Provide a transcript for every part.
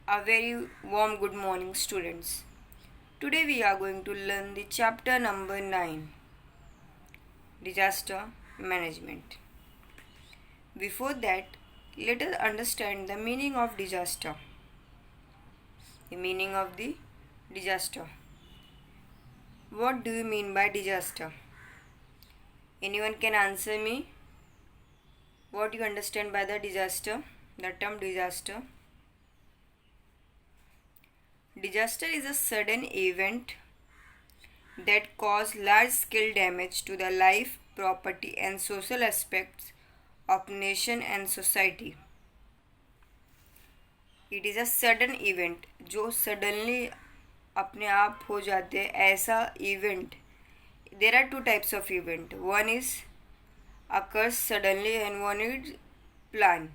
A very warm good morning, students. Today we are going to learn the chapter number 9, Disaster Management. Before that, let us understand the meaning of disaster. The meaning of the disaster. What do you mean by disaster? Anyone can answer me? What you understand by the disaster? The term disaster. Disaster is a sudden event that causes large-scale damage to the life, property and social aspects of nation and society. It is a sudden event जो suddenly अपने आप हो जाते हैं ऐसा event. There are two types of event. One is occurs suddenly and one is plan.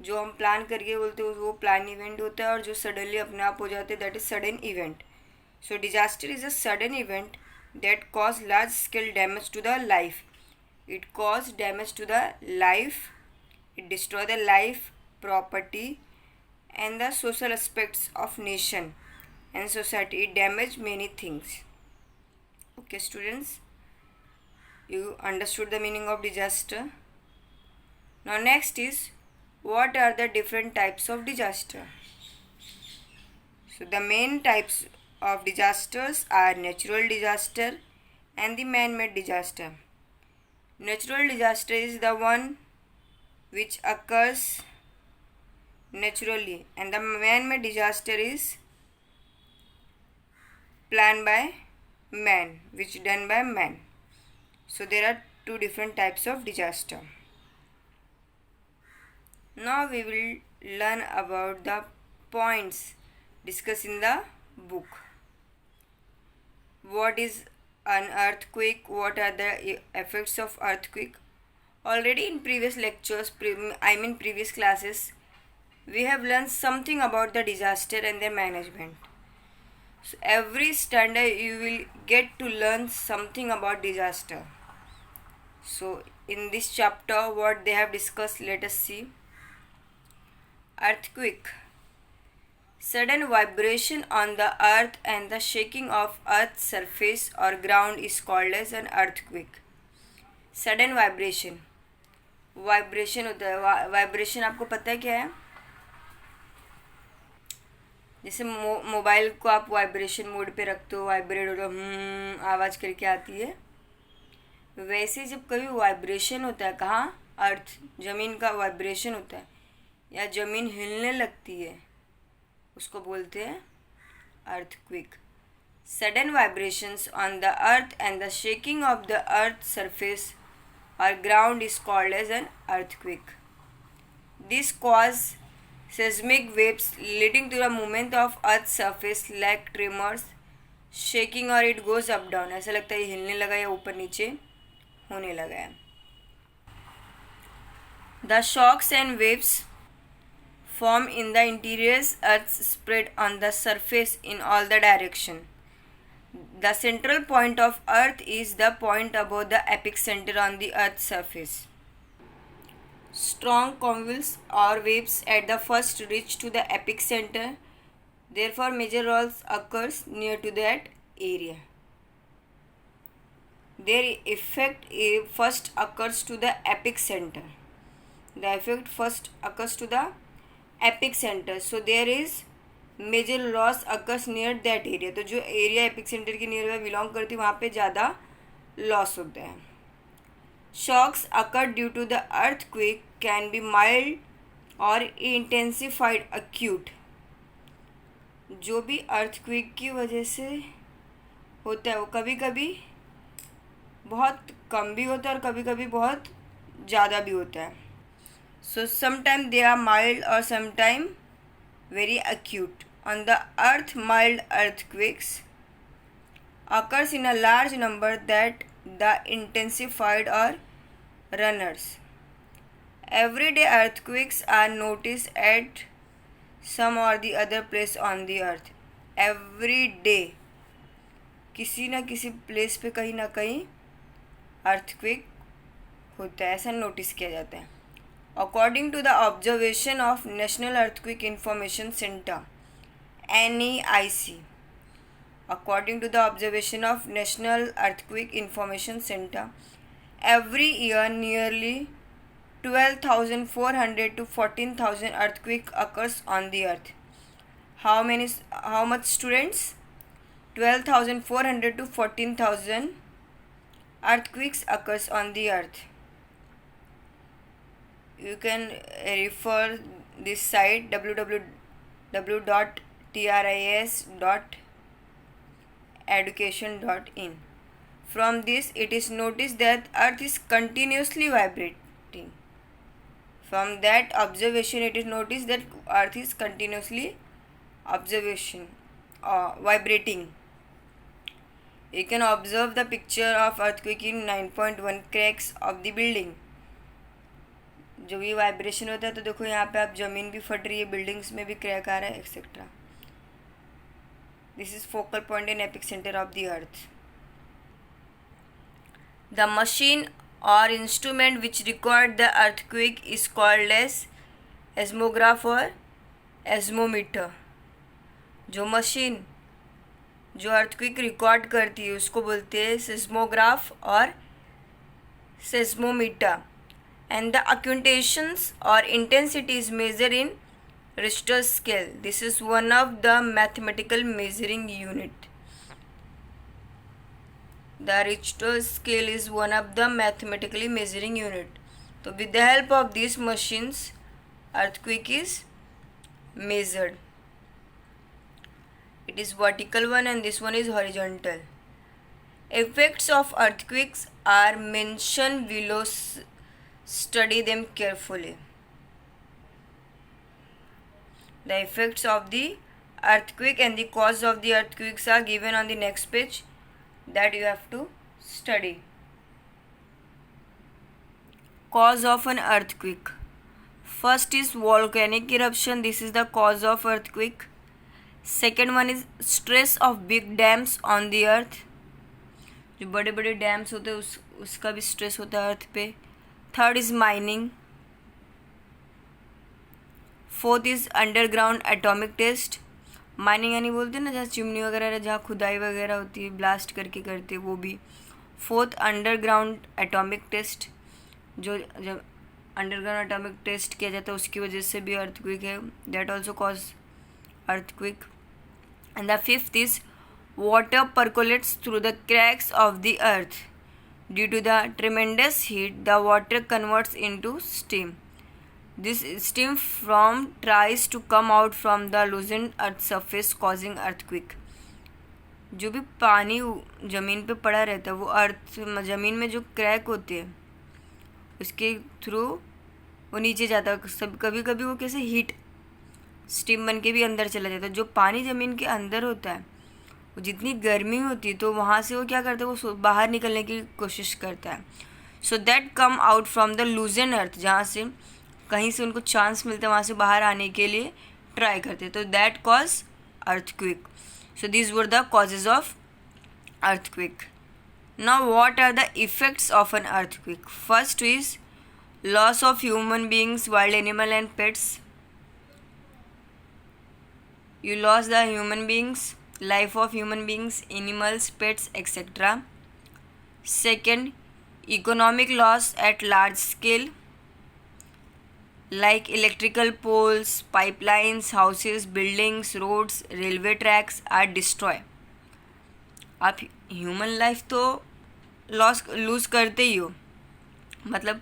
जो हम plan करके बोलते हैं वो प्लान इवेंट होता है और जो सडनली अपने आप हो जाते हैं that is sudden event. So disaster is a sudden event that cause large scale damage to the life. It cause damage to the life, it destroy the life, property and the social aspects of nation and society. It damage many things. Okay students, you understood the meaning of disaster. Now next is, what are the different types of disaster? So the main types of disasters are natural disaster and the man-made disaster. Natural disaster is the one which occurs naturally and the man-made disaster is planned by man, which done by man. So there are two different types of disaster. Now we will learn about the points discussed in the book. What is an earthquake? What are the effects of earthquake? Already in previous lectures, previous classes, we have learned something about the disaster and their management. So every standard you will get to learn something about disaster. So in this chapter what they have discussed, let us see. Earthquake. Sudden vibration on the earth and the shaking of earth's surface or ground is called as an earthquake. Sudden vibration. Vibration होता है. Vibration आपको पता है क्या है? जैसे mobile को आप वाइब्रेशन मोड पे रखते हो, वाइब्रेट होता है, आवाज़ करके आती है. वैसे जब कभी वाइब्रेशन होता है, कहाँ? अर्थ, ज़मीन का वाइब्रेशन होता है या ज़मीन हिलने लगती है, उसको बोलते हैं earthquake. Sudden vibrations on the earth and the shaking of the earth surface और ground is called as an earthquake. This cause seismic waves leading to the movement of earth's surface like tremors, shaking or it goes up down. ऐसा लगता है हिलने लगा या ऊपर नीचे होने लगा है. The shocks and waves form in the interior's earth spread on the surface in all the direction. The central point of earth is the point above the epicenter on the earth's surface. Strong convulsions or waves at the first reach to the epicenter. Therefore, major loss occurs near to that area. Their effect first occurs to the epicenter. The effect first occurs to the epicenter. So there is major loss occurs near that area. तो जो area epic के near में belong करती है वहाँ पे ज़्यादा loss होता है. Shocks occur due to the earthquake can be mild or intensified acute. जो भी earthquake की वजह से होता है वो कभी कभी बहुत कम भी होता है और कभी कभी बहुत ज़्यादा भी होता है. So sometimes they are mild or sometimes very acute. On the earth, mild earthquakes occurs in a large number that the intensified or runners. Everyday earthquakes are noticed at some or the other place on the earth. Every day किसी ना किसी place पे कहीं ना कहीं earthquake होता है, ऐसा नोटिस किया जाता है. According to the observation of National Earthquake Information Center, NEIC, according to the observation of National Earthquake Information Center, every year nearly 12,400 to 14,000 earthquake occurs on the earth. How much students? 12,400 to 14,000 earthquakes occurs on the earth. You can refer this site www.tris.education.in. From this, it is noticed that earth is continuously vibrating. From that observation, it is noticed that earth is continuously vibrating. You can observe the picture of earthquake in 9.1 cracks of the building. जो भी vibration होता है तो देखो यहाँ पे आप ज़मीन भी फट रही है, बिल्डिंग्स में भी क्रैक आ रहा है etcetera. This is focal point in epic centre of the earth. The machine or instrument which record the earthquake is called as seismograph or seismometer. जो मशीन जो अर्थक्वेक रिकॉर्ड करती है उसको बोलते हैं सेस्मोग्राफ और seismometer. And the occultations or intensity is measured in Richter scale. This is one of the mathematical measuring unit. The Richter scale is one of the mathematically measuring unit. So with the help of these machines, earthquake is measured. It is vertical one and this one is horizontal. Effects of earthquakes are mentioned below. Study them carefully. The effects of the earthquake and the cause of the earthquakes are given on the next page that you have to study. Cause of an earthquake. First is volcanic eruption. This is the cause of earthquake. Second one is stress of big dams on the earth. जो बड़े बड़े dams होते हैं उसका भी stress होता है earth पे. Third is mining. Fourth is underground atomic test. Mining यानी बोलते हैं ना जहाँ चिमनी वगैरह जहाँ खुदाई वगैरह होती है ब्लास्ट करके करते वो भी. Fourth underground atomic test. जो जब अंडरग्राउंड एटॉमिक टेस्ट किया जाता है उसकी वजह से भी अर्थक्वेक है. That also cause earthquake. And the fifth is water percolates through the cracks of the earth. Due to the tremendous heat, the water converts into steam. This steam tries to come out from the loosened earth surface, causing earthquake. जो भी पानी ज़मीन पे पड़ा रहता है वो ज़मीन में जो क्रैक होते हैं उसके थ्रू वो नीचे जाता है. सब कभी कभी वो कैसे हीट स्टीम बन के भी अंदर चला जाता है. जो पानी ज़मीन के अंदर होता है वो जितनी गर्मी होती है तो वहाँ से वो क्या करता है वो बाहर निकलने की कोशिश करता है. So that come out from the loosen earth. जहाँ से कहीं से उनको चांस मिलता है वहाँ से बाहर आने के लिए ट्राई करते हैं. तो that cause earthquake. So this were the causes of earthquake. Now what are the effects of an earthquake. First is loss of human beings, wild animal and pets. You loss the human beings, life of human beings, animals, pets, etc. Second, economic loss at large scale, like electrical poles, pipelines, houses, buildings, roads, railway tracks are destroyed. आप human life तो loose करते ही हो, मतलब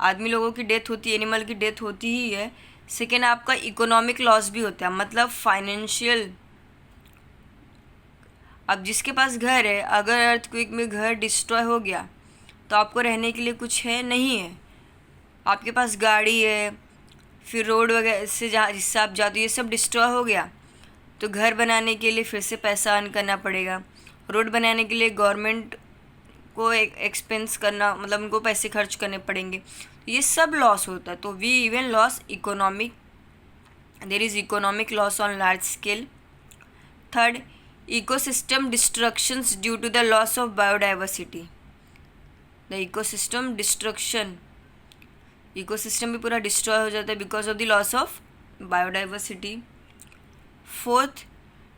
आदमी लोगों की death होती है, एनिमल की डेथ होती ही है. सेकेंड, आपका इकोनॉमिक लॉस भी होता है, मतलब फाइनेंशियल. अब जिसके पास घर है अगर अर्थक्वेक में घर डिस्ट्रॉय हो गया तो आपको रहने के लिए कुछ है नहीं है. आपके पास गाड़ी है, फिर रोड वगैरह से जहाँ जिससे आप जाते हो ये सब डिस्ट्रॉय हो गया तो घर बनाने के लिए फिर से पैसा अर्न करना पड़ेगा. रोड बनाने के लिए गवर्नमेंट को एक्सपेंस करना, मतलब उनको पैसे खर्च करने पड़ेंगे. ये सब लॉस होता है. तो we even loss economic. There is economic loss on large scale. Third, ecosystem destructions due to the loss of biodiversity. The ecosystem destruction ecosystem भी पूरा डिस्ट्रॉय हो जाता है because of the loss of biodiversity. Fourth,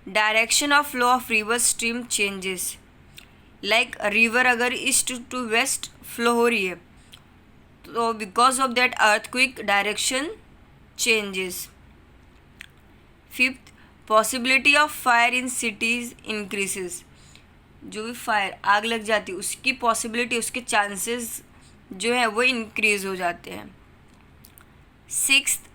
direction of flow of river stream changes. Like river अगर east to waste flow हो रही है तो because of that earthquake direction changes. Fifth, possibility of fire in cities increases. जो भी fire आग लग जाती है उसकी पॉसिबिलिटी, उसके चांसेस जो है वो इंक्रीज हो जाते हैं. Sixth,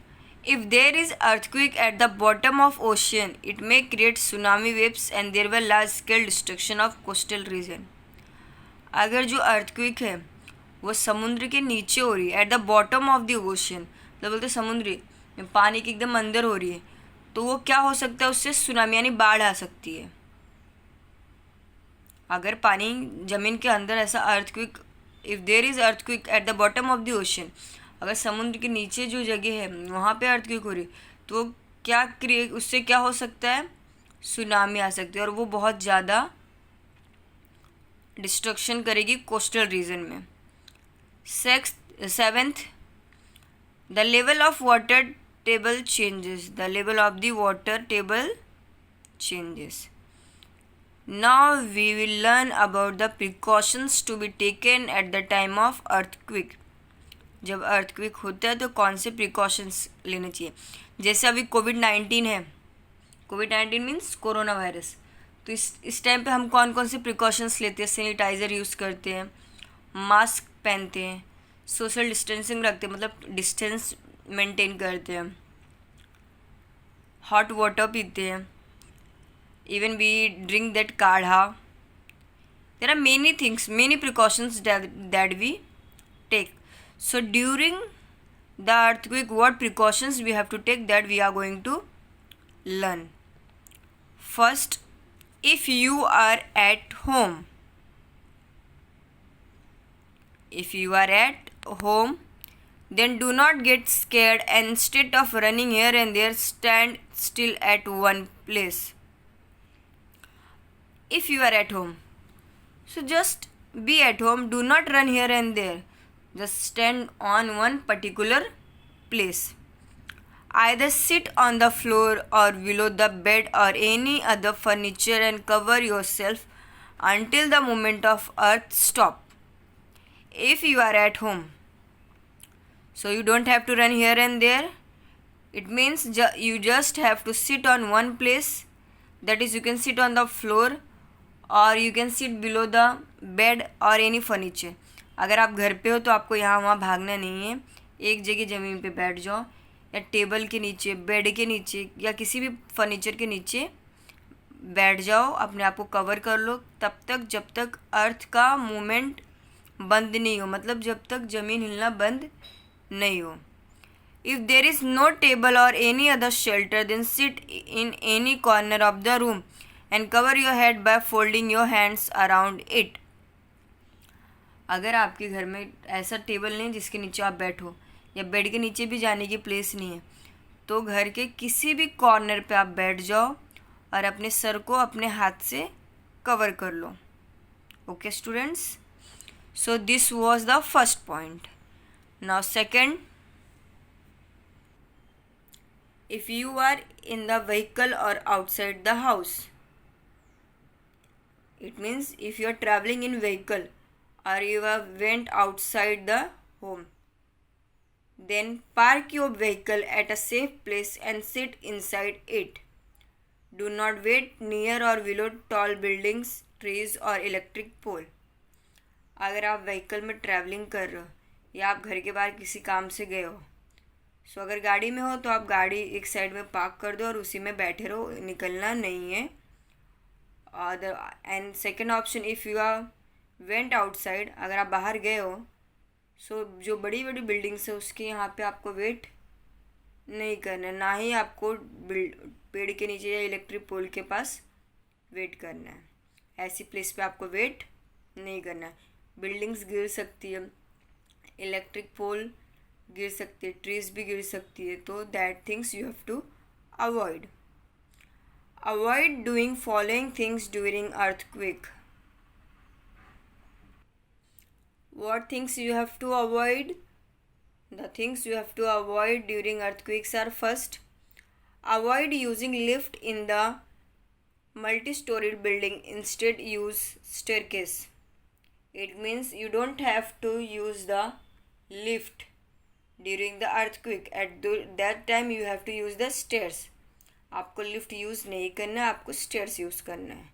if there is earthquake at the bottom of ocean it may create tsunami waves and there will large scale destruction of coastal region. अगर जो अर्थक्विक है वो समुद्र के नीचे हो रही है, eight the bottom of the ocean, मतलब बोलते समुद्र में पानी के एकदम अंदर हो रही है, तो वो क्या हो सकता है, उससे सुनामी यानी बाढ़ आ सकती है. अगर पानी ज़मीन के अंदर ऐसा earthquake, if there is earthquake at the bottom of the ocean, अगर समुद्र के नीचे जो जगह है वहाँ पे अर्थक्विक हो रही तो क्या उससे क्या हो सकता है, सुनामी आ सकती है और वो बहुत ज़्यादा डिस्ट्रक्शन करेगी कोस्टल रीजन में. Seventh, the level of water table changes. The level of the water table changes. Now we will learn about the precautions to be taken at the time of earthquake. जब earthquake होता है तो कौन से precautions लेने चाहिए. जैसे अभी कोविड-19 है, कोविड-19 मीन्स कोरोना वायरस, तो इस टाइम पे हम कौन कौन से प्रिकॉशंस लेते हैं. सैनिटाइज़र यूज़ करते हैं, मास्क पहनते हैं, सोशल डिस्टेंसिंग रखते हैं, मतलब डिस्टेंस मेंटेन करते हैं, हॉट वाटर पीते हैं, even we drink that kadha. There are many things, many precautions that we take. So during the earthquake, what precautions we have to take, that we are going to learn. First, if you are at home, then do not get scared, and instead of running here and there, stand still at one place. If you are at home, so just be at home, do not run here and there, just stand on one particular place. Either sit on the floor or below the bed or any other furniture and cover yourself until the movement of earth stop. If you are at home, so you don't have to run here and there. It means you just have to sit on one place, that is you can sit on the floor और you can sit below the bed और any furniture. अगर आप घर पे हो तो आपको यहाँ वहाँ भागना नहीं है, एक जगह ज़मीन पे बैठ जाओ या टेबल के नीचे, बेड के नीचे या किसी भी फर्नीचर के नीचे बैठ जाओ, अपने आप को कवर कर लो तब तक जब तक अर्थ का मूवमेंट बंद नहीं हो, मतलब जब तक ज़मीन हिलना बंद नहीं हो. If there is no table और any other shelter then sit in any corner of the room and cover your head by folding your hands around it. अगर आपके घर में ऐसा टेबल नहीं जिसके नीचे आप बैठो या बेड के नीचे भी जाने की प्लेस नहीं है, तो घर के किसी भी कॉर्नर पे आप बैठ जाओ और अपने सर को अपने हाथ से कवर कर लो. Okay students, so this was the first point. Now second, if you are in the vehicle और outside the house. It means if you are traveling in vehicle or you have went outside the home, then park your vehicle at a safe place and sit inside it. Do not wait near or below tall buildings, trees or electric pole. अगर आप vehicle में travelling कर रहे हो या आप घर के बाहर किसी काम से गए हो, सो अगर गाड़ी में हो तो आप गाड़ी एक साइड में पार्क कर दो और उसी में बैठे रहो, निकलना नहीं है. And second option, if you are went outside, अगर आप बाहर गए हो, सो जो बड़ी बड़ी बिल्डिंग्स है उसके यहाँ पे आपको वेट नहीं करना है, ना ही आपको पेड़ के नीचे या इलेक्ट्रिक पोल के पास वेट करना है. ऐसी प्लेस पे आपको वेट नहीं करना है. बिल्डिंग्स गिर सकती है, इलेक्ट्रिक पोल गिर सकती है, ट्रीज भी गिर सकती है, तो that things you have to avoid. Avoid doing following things during earthquake. What things you have to avoid? The things you have to avoid during earthquakes are: first, avoid using lift in the multi-storied building. Instead, use staircase. It means you don't have to use the lift during the earthquake. At that time you have to use the stairs. आपको lift use नहीं करना है, आपको stairs use करना है.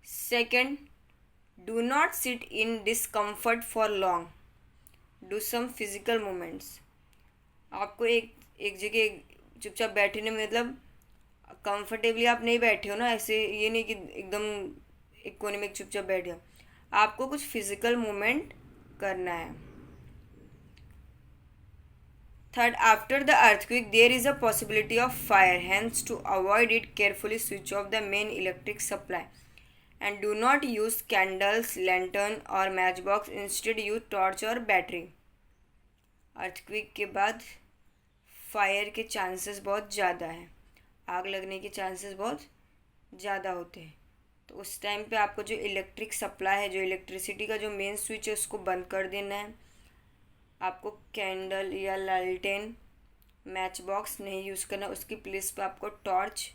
Second, do not sit in discomfort for long. Do some physical movements. आपको एक जगह चुपचाप बैठने में, मतलब कंफर्टेबली आप नहीं बैठे हो ना, ऐसे ये नहीं कि एकदम एक कोने में चुपचाप बैठे हो. आपको कुछ फिजिकल मूवमेंट करना है. Third, after the earthquake, there is a possibility of fire. Hence, to avoid it, carefully switch off the main electric supply. And do not use candles, lantern or matchbox. Instead, use torch or battery. Earthquake के बाद fire के chances बहुत ज़्यादा हैं. आग लगने के chances बहुत ज़्यादा होते हैं. तो उस टाइम पे आपको जो इलेक्ट्रिक सप्लाई है, जो इलेक्ट्रिसिटी का जो मेन स्विच है, उसको बंद कर देना है. आपको कैंडल या लालटेन, मैच बॉक्स नहीं यूज़ करना. उसकी प्लेस पे आपको टॉर्च,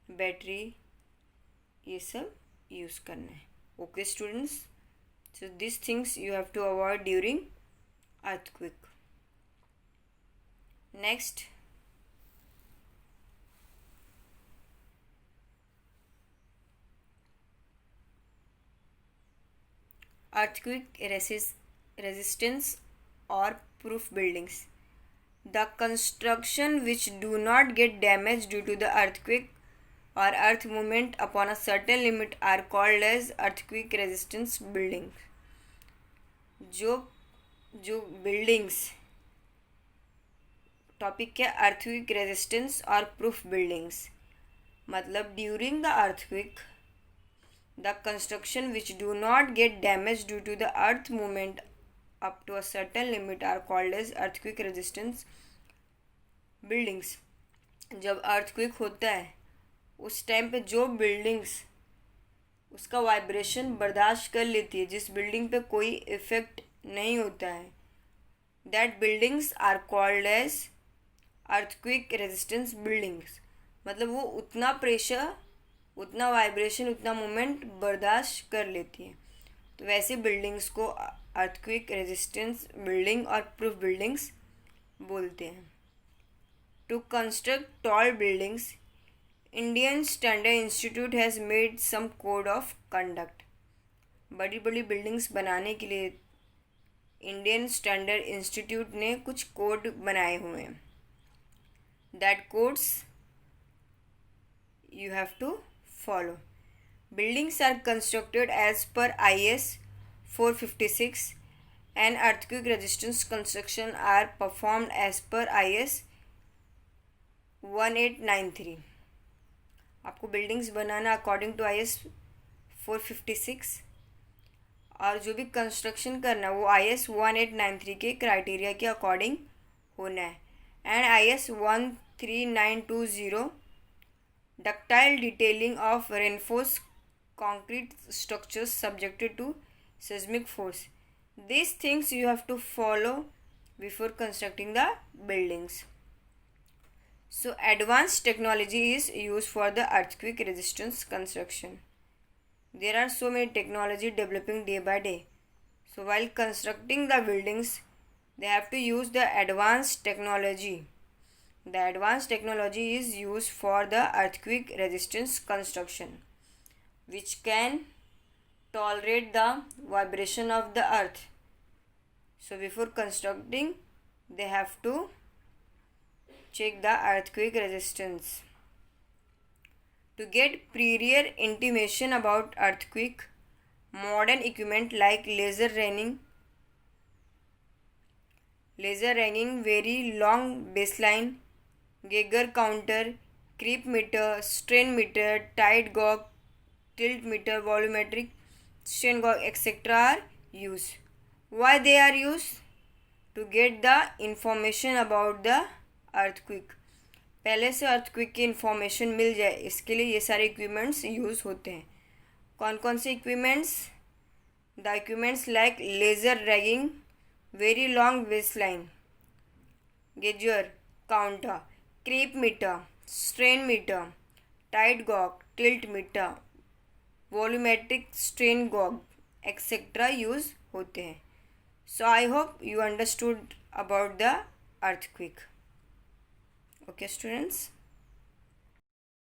बैटरी, ये सब यूज़ करना है. Okay students, so this things you have to avoid during earthquake. Next, earthquake resistance or proof buildings. The construction which do not get damaged due to the earthquake or earth movement upon a certain limit are called as earthquake resistance buildings. जो buildings, topic क्या, earthquake resistance और proof buildings. मतलब during the earthquake, the construction which do not get damaged due to the earth movement up to a certain limit are called as earthquake resistance buildings. जब earthquake होता है उस time पे जो buildings उसका vibration बर्दाश्त कर लेती है, जिस बिल्डिंग पे कोई इफ़ेक्ट नहीं होता है, that buildings are called as earthquake resistance buildings. मतलब वो उतना प्रेशर, उतना वाइब्रेशन, उतना मूवमेंट बर्दाश्त कर लेती है. तो वैसे बिल्डिंग्स को अर्थक्वेक रेजिस्टेंस बिल्डिंग और प्रूफ बिल्डिंग्स बोलते हैं. To construct tall buildings, Indian standard institute has made some code of conduct. बड़ी बड़ी बिल्डिंग्स बनाने के लिए इंडियन स्टैंडर्ड इंस्टीट्यूट ने कुछ कोड बनाए हुए हैं. That codes you have to follow. Buildings are constructed as per IS 456 and earthquake resistance construction are performed as per IS 1893. आपको बिल्डिंग्स बनाना अकॉर्डिंग टू IS 456 और जो भी कंस्ट्रक्शन करना वो IS 1893 के क्राइटेरिया के अकॉर्डिंग होना है. And IS 13920 ductile detailing of reinforced concrete structures subjected to seismic force. These things you have to follow before constructing the buildings. So advanced technology is used for the earthquake resistance construction. There are so many technology developing day by day. So while constructing the buildings, they have to use the advanced technology. The advanced technology is used for the earthquake resistance construction, which can tolerate the vibration of the earth. So before constructing, they have to check the earthquake resistance. To get prior intimation about earthquake, modern equipment like laser ranging, very long baseline, Geiger counter, creep meter, strain meter, tide gauge, tilt meter, volumetric strain gauge, etc. are used. Why they are used? To get the information about the earthquake. पहले से earthquake की information मिल जाए, इसके लिए ये सारे equipments use होते हैं. कौन कौन से equipments? The equipments like laser ranging, very long baseline, Geiger counter, creep meter, strain meter, tide gauge, tilt meter, volumetric strain gauge etcetera use होते हैं. So I hope you understood about the earthquake. Okay students.